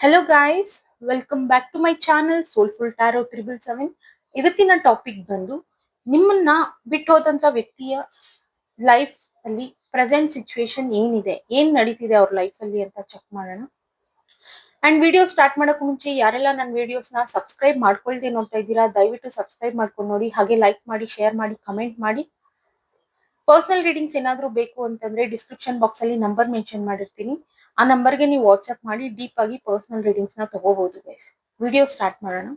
Hello guys, welcome back to my channel soulful tarot 777. ಇವತ್ತಿನ topic ಬಂದು ನಿಮ್ಮನ್ನ ಬಿಟ್ಟು ಹೋದಂತ ವ್ಯಕ್ತಿಯ ಲೈಫ್ ಅಲ್ಲಿ ಪ್ರೆಸೆಂಟ್ ಸಿಚುವೇಶನ್ ಏನಿದೆ, ಏನ್ ನಡೀತಿದೆ ಅವ್ರ ಲೈಫ್ ಅಲ್ಲಿ ಅಂತ ಚೆಕ್ ಮಾಡೋಣ. ಅಂಡ್ ವಿಡಿಯೋ ಸ್ಟಾರ್ಟ್ ಮಾಡೋಕೆ ಮುಂಚೆ ಯಾರೆಲ್ಲ ನನ್ನ ವಿಡಿಯೋಸ್ ನ ಸಬ್ಸ್ಕ್ರೈಬ್ ಮಾಡ್ಕೊಳ್ದೆ ನೋಡ್ತಾ ಇದ್ದೀರಾ, ದಯವಿಟ್ಟು ಸಬ್ಸ್ಕ್ರೈಬ್ ಮಾಡ್ಕೊಂಡು ನೋಡಿ. ಹಾಗೆ ಲೈಕ್ ಮಾಡಿ, ಶೇರ್ ಮಾಡಿ, ಕಮೆಂಟ್ ಮಾಡಿ. ಪರ್ಸನಲ್ ರೀಡಿಂಗ್ಸ್ ಏನಾದರೂ ಬೇಕು ಅಂತಂದ್ರೆ ಡಿಸ್ಕ್ರಿಪ್ಷನ್ ಬಾಕ್ಸ್ ಅಲ್ಲಿ ನಂಬರ್ ಮೆನ್ಷನ್ ಮಾಡಿರ್ತೀನಿ. ಆ ನಂಬರ್ಗೆ ನೀವು ವಾಟ್ಸ್ಆಪ್ ಮಾಡಿ ಡೀಪ್ ಆಗಿ ಪರ್ಸನಲ್ ರೀಡಿಂಗ್ಸ್ ನ ತಗೋಬಹುದು ಗೈಸ್. ವಿಡಿಯೋ ಸ್ಟಾರ್ಟ್ ಮಾಡೋಣ.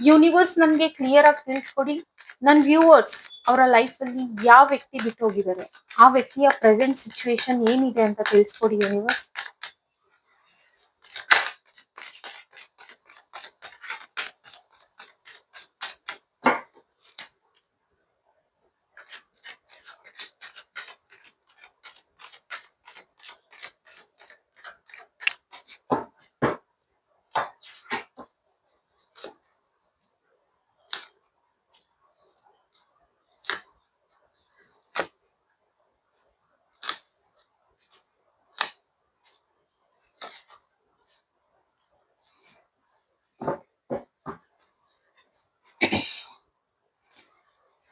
ಯೂನಿವರ್ಸ್ ನನ್ಗೆ ಕ್ಲಿಯರ್ ಆಗಿ ತಿಳಿಸ್ಕೊಡಿ, ನನ್ನ ವ್ಯೂವರ್ಸ್ ಅವರ ಲೈಫ್ ಅಲ್ಲಿ ಯಾವ ವ್ಯಕ್ತಿ ಬಿಟ್ಟು ಹೋಗಿದ್ದಾರೆ, ಆ ವ್ಯಕ್ತಿಯ ಪ್ರೆಸೆಂಟ್ ಸಿಚುವೇಶನ್ ಏನಿದೆ ಅಂತ ತಿಳಿಸ್ಕೊಡಿ ಯೂನಿವರ್ಸ್.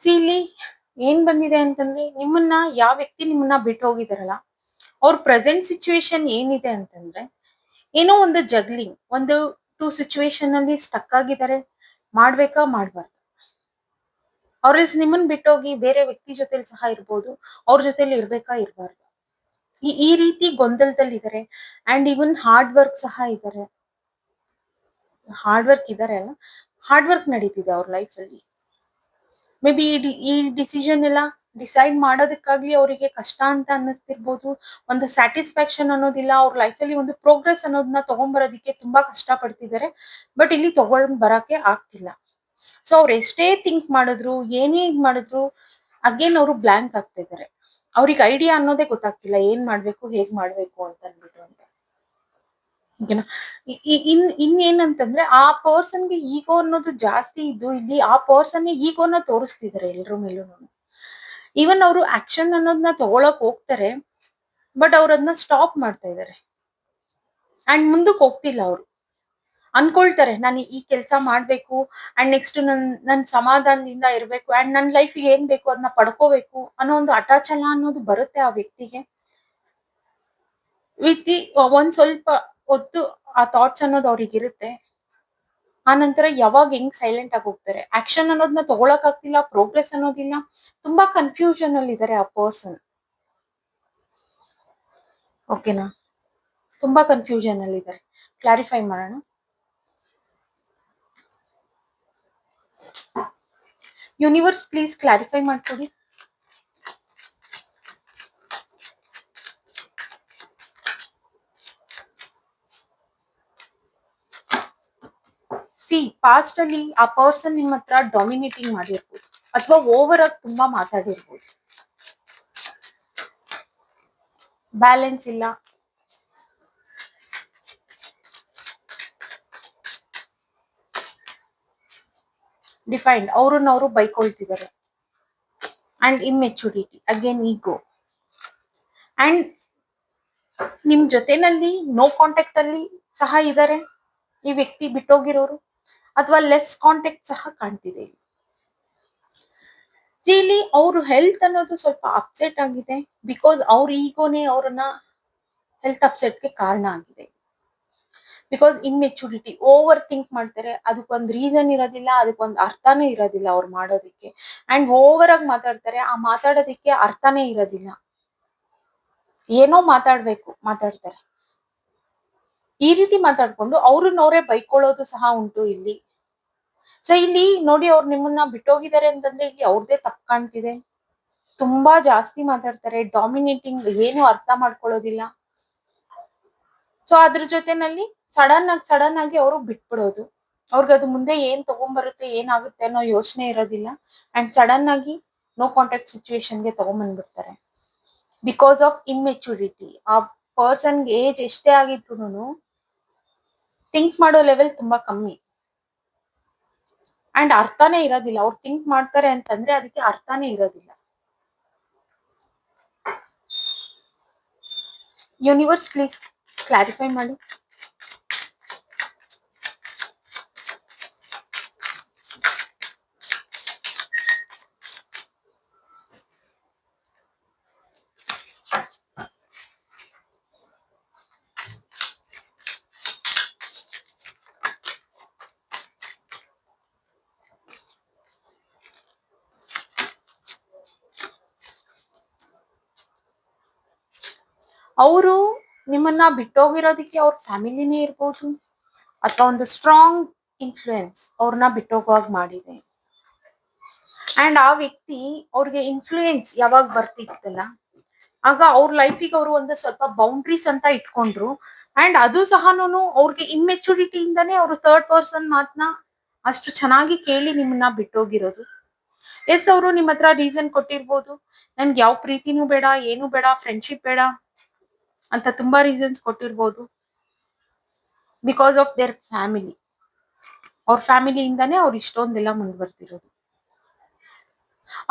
ಇಲ್ಲಿ ಏನ್ ಬಂದಿದೆ ಅಂತಂದ್ರೆ, ನಿಮ್ಮನ್ನ ಯಾವ ವ್ಯಕ್ತಿ ನಿಮ್ಮನ್ನ ಬಿಟ್ಟು ಹೋಗಿದಾರಲ್ಲ ಅವ್ರ ಪ್ರೆಸೆಂಟ್ ಸಿಚುವೇಶನ್ ಏನಿದೆ ಅಂತಂದ್ರೆ, ಏನೋ ಒಂದು ಜಗ್ಲಿಂಗ್, ಒಂದು ಟೂ ಸಿಚುವೇಶನ್ ಅಲ್ಲಿ ಸ್ಟಕ್ ಆಗಿದ್ದಾರೆ. ಮಾಡ್ಬೇಕಾ ಮಾಡ್ಬಾರ್ದು, ಅವ್ರ ನಿಮ್ಮನ್ನ ಬಿಟ್ಟೋಗಿ ಬೇರೆ ವ್ಯಕ್ತಿ ಜೊತೆಲಿ ಸಹ ಇರ್ಬೋದು, ಅವ್ರ ಜೊತೆಲಿ ಇರ್ಬೇಕಾ ಇರ್ಬಾರ್ದು, ಈ ರೀತಿ ಗೊಂದಲದಲ್ಲಿ ಇದಾರೆ. ಅಂಡ್ ಇವನ್ ಹಾರ್ಡ್ ವರ್ಕ್ ಸಹ ಇದಾರೆ. ಹಾರ್ಡ್ ವರ್ಕ್ ಇದಾರೆ ಅಲ್ಲ, ಹಾರ್ಡ್ ವರ್ಕ್ ನಡೀತಿದೆ ಅವ್ರ ಲೈಫ್ ಅಲ್ಲಿ. ಮೇ ಬಿ ಈ ಡಿಸಿಷನ್ ಎಲ್ಲ ಡಿಸೈಡ್ ಮಾಡೋದಕ್ಕಾಗ್ಲಿ ಅವರಿಗೆ ಕಷ್ಟ ಅಂತ ಅನ್ನಿಸ್ತಿರ್ಬೋದು. ಒಂದು ಸ್ಯಾಟಿಸ್ಫ್ಯಾಕ್ಷನ್ ಅನ್ನೋದಿಲ್ಲ, ಅವ್ರ ಲೈಫ್ ಅಲ್ಲಿ ಒಂದು ಪ್ರೋಗ್ರೆಸ್ ಅನ್ನೋದನ್ನ ತಗೊಂಡ್ಬರೋದಿಕ್ಕೆ ತುಂಬಾ ಕಷ್ಟ ಪಡ್ತಿದ್ದಾರೆ. ಬಟ್ ಇಲ್ಲಿ ತಗೊಂಡ್ ಬರಕ್ಕೆ ಆಗ್ತಿಲ್ಲ. ಸೊ ಅವ್ರು ಎಷ್ಟೇ ಥಿಂಕ್ ಮಾಡಿದ್ರು, ಏನೇ ಮಾಡಿದ್ರು ಅಗೇನ್ ಅವರು ಬ್ಲಾಂಕ್ ಆಗ್ತಾ ಇದಾರೆ. ಅವ್ರಿಗೆ ಐಡಿಯಾ ಅನ್ನೋದೇ ಗೊತ್ತಾಗ್ತಿಲ್ಲ, ಏನ್ ಮಾಡ್ಬೇಕು, ಹೇಗ್ ಮಾಡ್ಬೇಕು ಅಂತ ಅಂದ್ಬಿಟ್ಟು ಅಂತ. ಓಕೆನಾ. ಇನ್ನೇನಂತಂದ್ರೆ, ಆ ಪರ್ಸನ್ಗೆ ಈಗೋ ಅನ್ನೋದು ಜಾಸ್ತಿ ಇದ್ದು ಇಲ್ಲಿ ಆ ಪರ್ಸನ್ ಈಗೋನ ತೋರಿಸ್ತಿದ್ದಾರೆ ಎಲ್ರ ಮೇಲೂ. ಈವನ್ ಅವರು ಆಕ್ಷನ್ ಅನ್ನೋದನ್ನ ತಗೊಳಕ್ ಹೋಗ್ತಾರೆ, ಬಟ್ ಅವ್ರ ಅದನ್ನ ಸ್ಟಾಪ್ ಮಾಡ್ತಾ ಇದಾರೆ. ಅಂಡ್ ಮುಂದಕ್ಕೆ ಹೋಗ್ತಿಲ್ಲ. ಅವರು ಅನ್ಕೊಳ್ತಾರೆ, ನಾನು ಈ ಕೆಲಸ ಮಾಡ್ಬೇಕು ಅಂಡ್ ನೆಕ್ಸ್ಟ್ ನನ್ ಸಮಾಧಾನದಿಂದ ಇರ್ಬೇಕು ಅಂಡ್ ನನ್ನ ಲೈಫ್ಗೆ ಏನ್ ಬೇಕು ಅದನ್ನ ಪಡ್ಕೋಬೇಕು ಅನ್ನೋ ಒಂದು ಅಟಾಚಲ ಅನ್ನೋದು ಬರುತ್ತೆ ಆ ವ್ಯಕ್ತಿಗೆ. ಒಂದ್ ಸ್ವಲ್ಪ ಹೊತ್ತು ಆ ಥಾಟ್ಸ್ ಅನ್ನೋದು ಅವ್ರಿಗೆ ಇರುತ್ತೆ. ಆ ನಂತರ ಯಾವಾಗ ಹೆಂಗ್ ಸೈಲೆಂಟ್ ಆಗಿ ಹೋಗ್ತಾರೆ, ಆಕ್ಷನ್ ಅನ್ನೋದನ್ನ ತಗೊಳಕ್ ಆಗ್ತಿಲ್ಲ, ಪ್ರೋಗ್ರೆಸ್ ಅನ್ನೋದಿಲ್ಲ, ತುಂಬಾ ಕನ್ಫ್ಯೂಷನ್ ಅಲ್ಲಿ ಇದಾರೆ ಆ ಪರ್ಸನ್. ಓಕೆನಾ, ತುಂಬಾ ಕನ್ಫ್ಯೂಷನ್ ಅಲ್ಲಿ ಇದಾರೆ. ಕ್ಲಾರಿಫೈ ಮಾಡೋಣ. ಯೂನಿವರ್ಸ್ ಪ್ಲೀಸ್ ಕ್ಲಾರಿಫೈ ಮಾಡ್ಕೊಡಿ. ಪಾಸ್ಟ್ ಅಲ್ಲಿ ಆ ಪರ್ಸನ್ ನಿಮ್ಮ ಹತ್ರ ಡಾಮಿನೇಟಿಂಗ್ ಮಾಡಿರ್ಬೋದು, ಅಥವಾ ಓವರ್ ಆಗಿ ತುಂಬಾ ಮಾತಾಡಿರ್ಬೋದು. ಬ್ಯಾಲೆನ್ಸ್ ಇಲ್ಲ, ಡಿಫೈನ್ಡ್, ಅವ್ರನ್ನವರು ಬೈಕೊಳ್ತಿದ್ದಾರೆ. And immaturity, again ego. And ನಿಮ್ ಜೊತೆನಲ್ಲಿ ನೋ ಕಾಂಟ್ಯಾಕ್ಟ್ ಅಲ್ಲಿ ಸಹ ಇದ್ದಾರೆ ಈ ವ್ಯಕ್ತಿ ಬಿಟ್ಟೋಗಿರೋರು, ಅಥವಾ ಲೆಸ್ ಕಾಂಟ್ಯಾಕ್ಟ್ ಸಹ ಕಾಣ್ತಿದೆ. ಇಲ್ಲಿ ಅವ್ರ ಹೆಲ್ತ್ ಅನ್ನೋದು ಸ್ವಲ್ಪ ಅಪ್ಸೆಟ್ ಆಗಿದೆ, ಬಿಕಾಸ್ ಅವ್ರ ಈಗೋನೇ ಅವ್ರನ್ನ ಹೆಲ್ತ್ ಅಪ್ಸೆಟ್ಗೆ ಕಾರಣ ಆಗಿದೆ. ಬಿಕಾಸ್ ಇಮ್ಮೆಚುರಿಟಿ, ಓವರ್ ಥಿಂಕ್ ಮಾಡ್ತಾರೆ, ಅದಕ್ಕೊಂದು ರೀಸನ್ ಇರೋದಿಲ್ಲ, ಅದಕ್ಕೊಂದು ಅರ್ಥನೇ ಇರೋದಿಲ್ಲ ಅವ್ರು ಮಾಡೋದಿಕ್ಕೆ. ಅಂಡ್ ಓವರ್ ಆಗಿ ಮಾತಾಡ್ತಾರೆ, ಆ ಮಾತಾಡೋದಿಕ್ಕೆ ಅರ್ಥನೇ ಇರೋದಿಲ್ಲ, ಏನೋ ಮಾತಾಡ್ತಾರೆ. ಈ ರೀತಿ ಮಾತಾಡ್ಕೊಂಡು ಅವ್ರನ್ನವರೇ ಬೈಕೊಳ್ಳೋದು ಸಹ ಉಂಟು ಇಲ್ಲಿ. ಸೊ ಇಲ್ಲಿ ನೋಡಿ, ಅವ್ರು ನಿಮ್ಮನ್ನ ಬಿಟ್ಟೋಗಿದ್ದಾರೆ ಅಂತಂದ್ರೆ ಇಲ್ಲಿ ಅವ್ರದೇ ತಪ್ಪು ಕಾಣ್ತಿದೆ. ತುಂಬಾ ಜಾಸ್ತಿ ಮಾತಾಡ್ತಾರೆ, ಡಾಮಿನೇಟಿಂಗ್, ಏನು ಅರ್ಥ ಮಾಡ್ಕೊಳ್ಳೋದಿಲ್ಲ. ಸೊ ಅದ್ರ ಜೊತೆನಲ್ಲಿ ಸಡನ್ ಆಗಿ ಅವರು ಬಿಟ್ಬಿಡೋದು. ಅವ್ರಿಗೆ ಅದು ಮುಂದೆ ಏನ್ ತಗೊಂಡ್ಬರುತ್ತೆ, ಏನಾಗುತ್ತೆ ಅನ್ನೋ ಯೋಚನೆ ಇರೋದಿಲ್ಲ. ಅಂಡ್ ಸಡನ್ ಆಗಿ ನೋ ಕಾಂಟ್ಯಾಕ್ಟ್ ಸಿಚುವೇಶನ್ಗೆ ತಗೊಂಡ್ಬಂದ್ಬಿಡ್ತಾರೆ, ಬಿಕಾಸ್ ಆಫ್ ಇಮ್ಮೆಚುರಿಟಿ. ಆ ಪರ್ಸನ್ಗೆ ಏಜ್ ಎಷ್ಟೇ ಆಗಿದ್ರು ಥಿಂಕ್ ಮಾಡೋ ಲೆವೆಲ್ ತುಂಬಾ ಕಮ್ಮಿ. ಅಂಡ್ ಅರ್ಥನೇ ಇರೋದಿಲ್ಲ, ಅವ್ರು ಥಿಂಕ್ ಮಾಡ್ತಾರೆ ಅಂತಂದ್ರೆ ಅದಕ್ಕೆ ಅರ್ಥನೇ ಇರೋದಿಲ್ಲ. ಯೂನಿವರ್ಸ್ ಪ್ಲೀಸ್ ಕ್ಲಾರಿಫೈ ಮಾಡಿ. ಅವರು ನಿಮ್ಮನ್ನ ಬಿಟ್ಟೋಗಿರೋದಕ್ಕೆ ಅವ್ರ ಫ್ಯಾಮಿಲಿನೇ ಇರ್ಬೋದು, ಅಥವಾ ಒಂದು ಸ್ಟ್ರಾಂಗ್ ಇನ್ಫ್ಲೂಯೆನ್ಸ್ ಅವ್ರನ್ನ ಬಿಟ್ಟೋಗುವಾಗ ಮಾಡಿದೆ. ಅಂಡ್ ಆ ವ್ಯಕ್ತಿ ಅವ್ರಿಗೆ ಇನ್ಫ್ಲೂಯೆನ್ಸ್ ಯಾವಾಗ ಬರ್ತಿತ್ತಲ್ಲ, ಆಗ ಅವ್ರ ಲೈಫಿಗೆ ಅವರು ಒಂದು ಸ್ವಲ್ಪ ಬೌಂಡ್ರೀಸ್ ಅಂತ ಇಟ್ಕೊಂಡ್ರು. ಅಂಡ್ ಅದು ಸಹನು ಅವ್ರಿಗೆ ಇಮ್ಮೆಚುರಿಟಿಯಿಂದಾನೇ ಅವರು ಥರ್ಡ್ ಪರ್ಸನ್ ಮಾತನ್ನ ಅಷ್ಟು ಚೆನ್ನಾಗಿ ಕೇಳಿ ನಿಮ್ಮನ್ನ ಬಿಟ್ಟೋಗಿರೋದು. ಎಸ್, ಅವರು ನಿಮ್ಮ ಹತ್ರ ರೀಸನ್ ಕೊಟ್ಟಿರ್ಬೋದು, ನನ್ಗೆ ಯಾವ ಪ್ರೀತಿನೂ ಬೇಡ, ಏನು ಬೇಡ, ಫ್ರೆಂಡ್ಶಿಪ್ ಬೇಡ ಅಂತ ತುಂಬಾ ರೀಸನ್ಸ್ ಕೊಟ್ಟಿರ್ಬೋದು. ಬಿಕಾಸ್ ಆಫ್ ದೇರ್ ಫ್ಯಾಮಿಲಿ, ಅವ್ರ ಫ್ಯಾಮಿಲಿಯಿಂದಾನೇ ಅವ್ರು ಇಷ್ಟೊಂದೆಲ್ಲ ಮುಂದುವರ್ತಿರೋದು.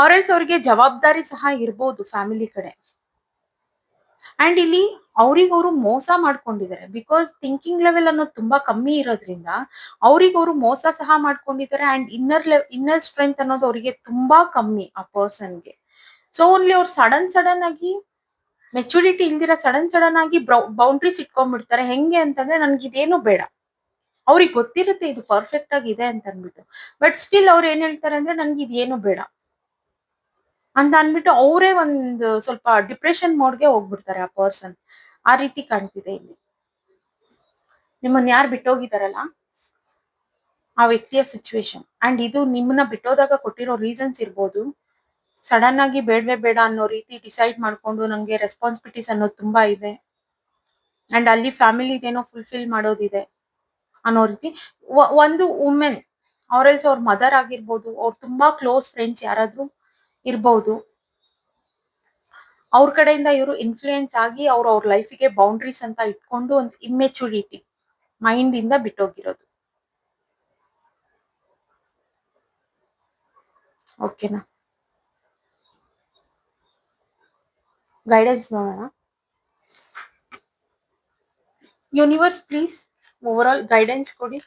ಅವ್ರೆಲ್ಸ್ ಅವ್ರಿಗೆ ಜವಾಬ್ದಾರಿ ಸಹ ಇರ್ಬೋದು ಫ್ಯಾಮಿಲಿ ಕಡೆ. ಅಂಡ್ ಇಲ್ಲಿ ಅವ್ರಿಗವ್ರು ಮೋಸ ಮಾಡ್ಕೊಂಡಿದ್ದಾರೆ. ಬಿಕಾಸ್ ಥಿಂಕಿಂಗ್ ಲೆವೆಲ್ ಅನ್ನೋದು ತುಂಬಾ ಕಮ್ಮಿ ಇರೋದ್ರಿಂದ ಅವ್ರಿಗವ್ರು ಮೋಸ ಸಹ ಮಾಡ್ಕೊಂಡಿದ್ದಾರೆ. ಅಂಡ್ ಇನ್ನರ್ ಸ್ಟ್ರೆಂತ್ ಅನ್ನೋದು ಅವರಿಗೆ ತುಂಬಾ ಕಮ್ಮಿ ಆ ಪರ್ಸನ್ಗೆ. ಸೊ ಓನ್ಲಿ ಅವ್ರು ಸಡನ್ ಆಗಿ ಮೆಚುರಿಟಿ ಇಲ್ದಿರ ಸಡನ್ ಆಗಿ ಬೌಂಡ್ರೀಸ್ ಇಟ್ಕೊಂಡ್ಬಿಡ್ತಾರೆ. ಹೆಂಗೆ ಅಂತಂದ್ರೆ ನನ್ಗೆ ಇದೇನು ಬೇಡ. ಅವ್ರಿಗೆ ಗೊತ್ತಿರುತ್ತೆ ಇದು ಪರ್ಫೆಕ್ಟ್ ಆಗಿದೆ ಅಂತ ಅನ್ಬಿಟ್ಟು, ಬಟ್ ಸ್ಟಿಲ್ ಅವ್ರು ಏನ್ ಹೇಳ್ತಾರೆ ಅಂದ್ರೆ ನನ್ಗೆ ಇದೇನು ಬೇಡ ಅಂತ ಅನ್ಬಿಟ್ಟು ಅವರೇ ಒಂದು ಸ್ವಲ್ಪ ಡಿಪ್ರೆಷನ್ ಮೋಡ್ಗೆ ಹೋಗ್ಬಿಡ್ತಾರೆ ಆ ಪರ್ಸನ್. ಆ ರೀತಿ ಕಾಣ್ತಿದೆ ಇಲ್ಲಿ. ನಿಮ್ಮನ್ನ ಯಾರು ಬಿಟ್ಟೋಗಿದಾರಲ್ಲ ಆ ವ್ಯಕ್ತಿಯ ಸಿಚುವೇಶನ್. ಅಂಡ್ ಇದು ನಿಮ್ಮನ್ನ ಬಿಟ್ಟೋದಾಗ ಕೊಟ್ಟಿರೋ ರೀಸನ್ಸ್ ಇರ್ಬೋದು. ಸಡನ್ ಆಗಿ ಬೇಡವೇ ಬೇಡ ಅನ್ನೋ ರೀತಿ ಡಿಸೈಡ್ ಮಾಡ್ಕೊಂಡು ನಂಗೆ ರೆಸ್ಪಾನ್ಸಿಬಿಲಿಟೀಸ್ ಅನ್ನೋದು ತುಂಬಾ ಇದೆ, ಅಂಡ್ ಅಲ್ಲಿ ಫ್ಯಾಮಿಲಿದೇನೋ ಫುಲ್ಫಿಲ್ ಮಾಡೋದಿದೆ ಅನ್ನೋ ರೀತಿ. ಒಂದು ವುಮೆನ್ ಅವ್ರೆಲ್ಸ್ ಅವ್ರ ಮದರ್ ಆಗಿರ್ಬೋದು, ಅವ್ರ ತುಂಬಾ ಕ್ಲೋಸ್ ಫ್ರೆಂಡ್ಸ್ ಯಾರಾದ್ರೂ ಇರ್ಬೋದು, ಅವ್ರ ಕಡೆಯಿಂದ ಇವರು ಇನ್ಫ್ಲೂಯೆನ್ಸ್ ಆಗಿ ಅವ್ರ ಲೈಫಿಗೆ ಬೌಂಡ್ರೀಸ್ ಅಂತ ಇಟ್ಕೊಂಡು ಒಂದು ಇಮ್ಮೆಚುರಿಟಿ ಮೈಂಡ್ ಇಂದ ಬಿಟ್ಟೋಗಿರೋದು. ಓಕೆನಾ? ಗೈಡೆನ್ಸ್ ನೋಡೋಣ. Universe please over all guidance ಕೊಡಿ.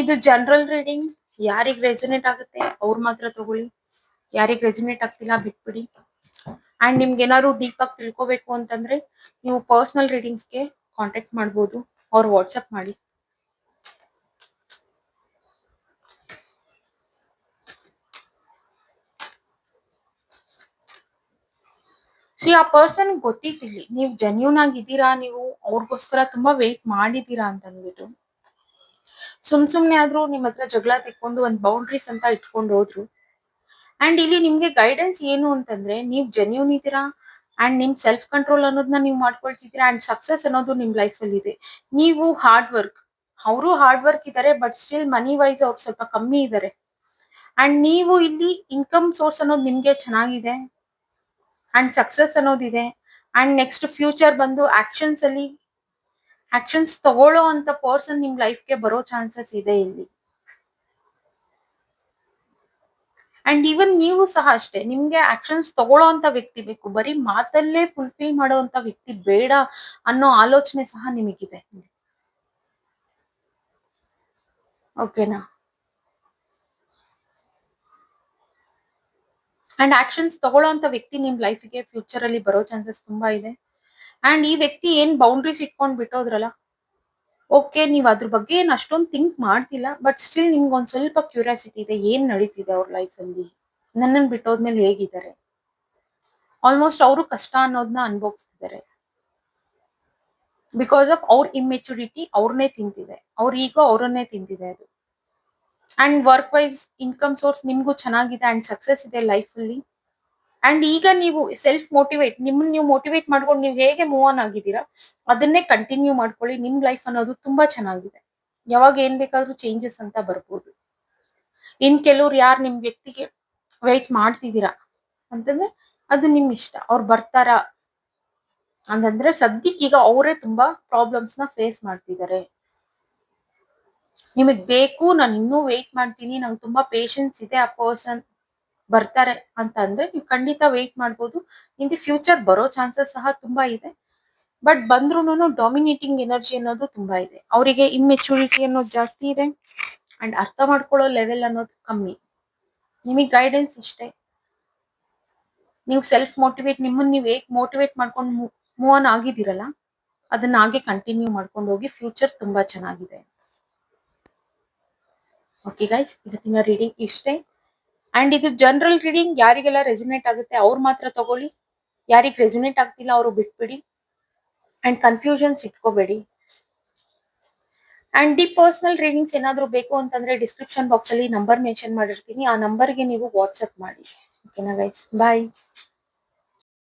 ಇದು ಜನರಲ್ ರೀಡಿಂಗ್. ಯಾರಿಗ್ ರೆಸೊನೇಟ್ ಆಗುತ್ತೆ ಅವ್ರು ಮಾತ್ರ ತಗೊಳ್ಳಿ, ಯಾರಿಗ್ ರೆಸೊನೇಟ್ ಆಗ್ತಿಲ್ಲ ಬಿಟ್ಬಿಡಿ. ಅಂಡ್ ನಿಮ್ಗೆ ಏನಾದ್ರು ಡೀಪ್ ಆಗಿ ತಿಳ್ಕೊಬೇಕು ಅಂತಂದ್ರೆ ನೀವು ಪರ್ಸನಲ್ ರೀಡಿಂಗ್ಸ್ಗೆ ಕಾಂಟ್ಯಾಕ್ಟ್ ಮಾಡ್ಬೋದು, ಅವ್ರು ವಾಟ್ಸಪ್ ಮಾಡಿ. ಆ ಪರ್ಸನ್ ಗೊತ್ತಿತ್ತಿಲ್ಲಿ ನೀವು ಜೆನ್ಯೂನ್ ಆಗಿದ್ದೀರಾ, ನೀವು ಅವ್ರಿಗೋಸ್ಕರ ತುಂಬಾ ವೇಟ್ ಮಾಡಿದೀರಾ ಅಂತ ಅಂದ್ಬಿಟ್ಟು ಸುಮ್ನೆ ಆದ್ರೂ ನಿಮ್ ಹತ್ರ ಜಗಳ ತೆಕ್ಕೊಂಡು ಒಂದ್ ಬೌಂಡ್ರೀಸ್ ಅಂತ ಇಟ್ಕೊಂಡು ಹೋದ್ರು. ಅಂಡ್ ಇಲ್ಲಿ ನಿಮ್ಗೆ ಗೈಡೆನ್ಸ್ ಏನು ಅಂತಂದ್ರೆ ನೀವ್ ಜೆನ್ಯೂನ್ ಇದ್ದೀರಾ ಅಂಡ್ ನಿಮ್ ಸೆಲ್ಫ್ ಕಂಟ್ರೋಲ್ ಅನ್ನೋದನ್ನ ನೀವು ಮಾಡ್ಕೊಳ್ತಿದ್ದೀರಾ. ಅಂಡ್ ಸಕ್ಸಸ್ ಅನ್ನೋದು ನಿಮ್ ಲೈಫ್ ಅಲ್ಲಿ ಇದೆ. ನೀವು ಹಾರ್ಡ್ ವರ್ಕ್, ಅವರು ಹಾರ್ಡ್ ವರ್ಕ್ ಇದ್ದಾರೆ, ಬಟ್ ಸ್ಟಿಲ್ ಮನಿ ವೈಸ್ ಅವ್ರು ಸ್ವಲ್ಪ ಕಮ್ಮಿ ಇದ್ದಾರೆ. ಅಂಡ್ ನೀವು ಇಲ್ಲಿ ಇನ್ಕಮ್ ಸೋರ್ಸ್ ಅನ್ನೋದು ನಿಮ್ಗೆ ಚೆನ್ನಾಗಿದೆ ಅಂಡ್ ಸಕ್ಸಸ್ ಅನ್ನೋದಿದೆ. ಅಂಡ್ ನೆಕ್ಸ್ಟ್ ಫ್ಯೂಚರ್ ಬಂದು ಆಕ್ಷನ್ಸ್ ತಗೊಳ್ಳೋ ಅಂತ ಪರ್ಸನ್ ನಿಮ್ ಲೈಫ್ಗೆ ಬರೋ ಚಾನ್ಸಸ್ ಇದೆ ಇಲ್ಲಿ. ಅಂಡ್ ಈವನ್ ನೀವು ಸಹ ಅಷ್ಟೇ, ನಿಮ್ಗೆ ಆಕ್ಷನ್ಸ್ ತಗೊಳ್ಳೋ ಅಂತ ವ್ಯಕ್ತಿ ಬೇಕು, ಬರೀ ಮಾತಲ್ಲೇ ಫುಲ್ಫಿಲ್ ಮಾಡೋ ಅಂತ ವ್ಯಕ್ತಿ ಬೇಡ ಅನ್ನೋ ಆಲೋಚನೆ ಸಹ ನಿಮಗಿದೆ. ಓಕೆನಾ? ಅಂಡ್ ಆಕ್ಷನ್ಸ್ ತಗೊಳ್ಳೋ ಅಂತ ವ್ಯಕ್ತಿ ನಿಮ್ ಲೈಫ್ಗೆ ಫ್ಯೂಚರ್ ಅಲ್ಲಿ ಬರೋ ಚಾನ್ಸಸ್ ತುಂಬಾ ಇದೆ. ಅಂಡ್ ಈ ವ್ಯಕ್ತಿ ಏನ್ ಬೌಂಡ್ರೀಸ್ ಇಟ್ಕೊಂಡ್ ಬಿಟ್ಟೋದ್ರಲ್ಲ, ಓಕೆ ನೀವ್ ಅದ್ರ ಬಗ್ಗೆ ಏನ್ ಅಷ್ಟೊಂದು ಥಿಂಕ್ ಮಾಡ್ತಿಲ್ಲ, ಬಟ್ ಸ್ಟಿಲ್ ನಿಮ್ಗೆ ಒಂದ್ ಸ್ವಲ್ಪ ಕ್ಯೂರಿಯಾಸಿಟಿ ಇದೆ ಏನ್ ನಡೀತಿದೆ ಅವ್ರ ಲೈಫ್ ಅಲ್ಲಿ, ನನ್ನನ್ ಬಿಟ್ಟೋದ್ಮೇಲೆ ಹೇಗಿದ್ದಾರೆ. ಆಲ್ಮೋಸ್ಟ್ ಅವರು ಕಷ್ಟ ಅನ್ನೋದನ್ನ ಅನುಭವಿಸ್ತಿದ್ದಾರೆ. ಬಿಕಾಸ್ ಆಫ್ ಅವ್ರ ಇಮ್ಮೆಚುರಿಟಿ ಅವ್ರನ್ನೇ ತಿಂತಿದೆ, ಅವ್ರ ಈಗೋ ಅವ್ರನ್ನೇ ತಿಂತಿದೆ ಅದು. And work wise income source ನಿಮ್ಗೂ ಚೆನ್ನಾಗಿದೆ ಅಂಡ್ ಸಕ್ಸಸ್ ಇದೆ ಲೈಫ್ ಅಲ್ಲಿ. ಅಂಡ್ ಈಗ ನೀವು ಸೆಲ್ಫ್ ಮೋಟಿವೇಟ್, ನಿಮ್ಮನ್ನ ನೀವು ಮೋಟಿವೇಟ್ ಮಾಡ್ಕೊಂಡು ನೀವು ಹೇಗೆ ಮೂವ್ ಆನ್ ಆಗಿದ್ದೀರಾ ಅದನ್ನೇ ಕಂಟಿನ್ಯೂ ಮಾಡ್ಕೊಳ್ಳಿ. ನಿಮ್ ಲೈಫ್ ಅನ್ನೋದು ತುಂಬಾ ಚೆನ್ನಾಗಿದೆ. ಯಾವಾಗ ಏನ್ ಬೇಕಾದ್ರೂ ಚೇಂಜಸ್ ಅಂತ ಬರ್ಬೋದು. ಇನ್ ಕೆಲವ್ರು ಯಾರು ನಿಮ್ ವ್ಯಕ್ತಿಗೆ ವೇಟ್ ಮಾಡ್ತಿದ್ದೀರಾ ಅಂತಂದ್ರೆ ಅದು ನಿಮ್ ಇಷ್ಟ, ಅವ್ರು ಬರ್ತಾರ ಹಂಗಂದ್ರೆ ಸದ್ಯಕ್ಕೀಗ ಅವರೇ ತುಂಬಾ ಪ್ರಾಬ್ಲಮ್ಸ್ ನ ಫೇಸ್ ಮಾಡ್ತಿದ್ದಾರೆ. ನಿಮಗ್ ಬೇಕು, ನಾನು ಇನ್ನೂ ವೇಟ್ ಮಾಡ್ತೀನಿ, ನಂಗೆ ತುಂಬಾ ಪೇಶನ್ಸ್ ಇದೆ, ಆ ಪರ್ಸನ್ ಬರ್ತಾರೆ ಅಂತ ಅಂದ್ರೆ ನೀವು ಖಂಡಿತ ವೇಟ್ ಮಾಡ್ಬೋದು. ಇನ್ ದಿ ಫ್ಯೂಚರ್ ಬರೋ ಚಾನ್ಸಸ್ ಸಹ ತುಂಬಾ ಇದೆ. ಬಟ್ ಬಂದ್ರೂನು ಡಾಮಿನೇಟಿಂಗ್ ಎನರ್ಜಿ ಅನ್ನೋದು ತುಂಬಾ ಇದೆ. ಅವರಿಗೆ ಇಮ್ಮೆಚುರಿಟಿ ಅನ್ನೋದು ಜಾಸ್ತಿ ಇದೆ ಅಂಡ್ ಅರ್ಥ ಮಾಡ್ಕೊಳ್ಳೋ ಲೆವೆಲ್ ಅನ್ನೋದು ಕಮ್ಮಿ. ನಿಮಗೆ ಗೈಡೆನ್ಸ್ ಇಷ್ಟೇ. ನೀವು ಸೆಲ್ಫ್ ಮೋಟಿವೇಟ್, ನಿಮ್ಮನ್ನ ನೀವು ಹೇಗ್ ಮೋಟಿವೇಟ್ ಮಾಡ್ಕೊಂಡು ಮೂವ್ ಆನ್ ಆಗಿದ್ದೀರಲ್ಲ, ಅದನ್ನ ಹಾಗೆ ಕಂಟಿನ್ಯೂ ಮಾಡ್ಕೊಂಡು ಹೋಗಿ. ಫ್ಯೂಚರ್ ತುಂಬಾ ಚೆನ್ನಾಗಿದೆ. ಓಕೆ ಗೈಸ್, ಇವತ್ತಿನ ರೀಡಿಂಗ್ ಇಷ್ಟೇ. ಅಂಡ್ ಇದು ಜನರಲ್ ರೀಡಿಂಗ್. ಯಾರಿಗೆಲ್ಲ ರೆಸಿನೇಟ್ ಆಗುತ್ತೆ ಅವ್ರು ಮಾತ್ರ ತಗೊಳ್ಳಿ. ಯಾರಿಗೆ ರೆಸಿನೇಟ್ ಆಗ್ತಿಲ್ಲ ಅವರು ಬಿಟ್ಬಿಡಿ. ಅಂಡ್ ಕನ್ಫ್ಯೂಷನ್ಸ್ ಇಟ್ಕೋಬೇಡಿ. ಅಂಡ್ ಡಿ ಪರ್ಸನಲ್ ರೀಡಿಂಗ್ಸ್ ಏನಾದ್ರು ಬೇಕು ಅಂತಂದ್ರೆ ಡಿಸ್ಕ್ರಿಪ್ಷನ್ ಬಾಕ್ಸ್ ಅಲ್ಲಿ ನಂಬರ್ ಮೆನ್ಷನ್ ಮಾಡಿರ್ತೀನಿ. ಆ ನಂಬರ್ಗೆ ನೀವು ವಾಟ್ಸ್ಆಪ್ ಮಾಡಿ. ಓಕೆನಾ ಗೈಸ್, ಬಾಯ್.